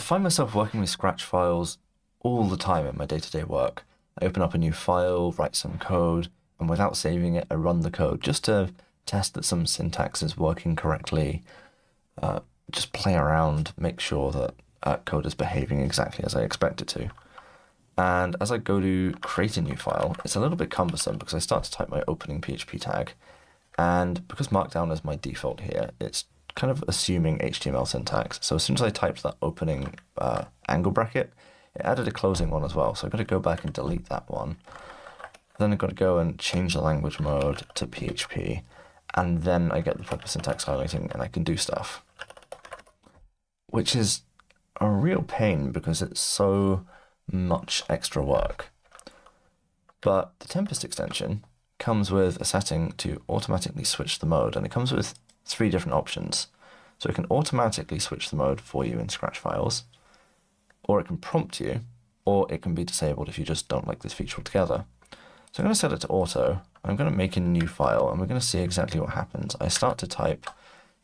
find myself working with Scratch files all the time in my day-to-day work. I open up a new file, write some code, and without saving it, I run the code just to test that some syntax is working correctly, just play around, make sure that code is behaving exactly as I expect it to. And as I go to create a new file, it's a little bit cumbersome because I start to type my opening PHP tag, and because Markdown is my default here, it's kind of assuming HTML syntax. So as soon as I typed that opening angle bracket, it added a closing one as well. So I've got to go back and delete that one. Then I've got to go and change the language mode to PHP, and then I get the proper syntax highlighting and I can do stuff. Which is a real pain because it's so much extra work. But the TemPHPest extension comes with a setting to automatically switch the mode, and it comes with 3 different options. So it can automatically switch the mode for you in Scratch files, or it can prompt you, or it can be disabled if you just don't like this feature altogether. So I'm going to set it to auto. I'm going to make a new file, and we're going to see exactly what happens. I start to type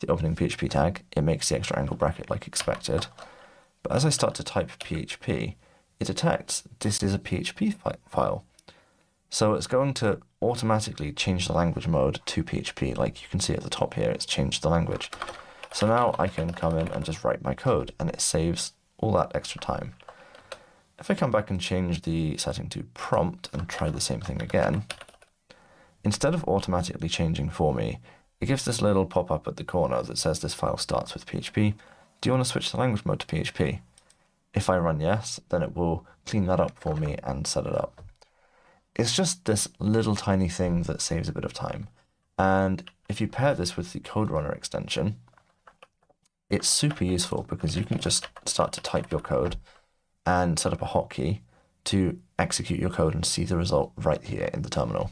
the opening PHP tag, it makes the extra angle bracket like expected. But as I start to type PHP, it detects this is a PHP file. So it's going to automatically change the language mode to PHP. Like you can see at the top here, it's changed the language. So now I can come in and just write my code, and it saves all that extra time. If I come back and change the setting to prompt and try the same thing again, instead of automatically changing for me, it gives this little pop-up at the corner that says this file starts with PHP. Do you want to switch the language mode to PHP? If I run yes, then it will clean that up for me and set it up. It's just this little tiny thing that saves a bit of time. And if you pair this with the Code Runner extension, it's super useful because you can just start to type your code and set up a hotkey to execute your code and see the result right here in the terminal.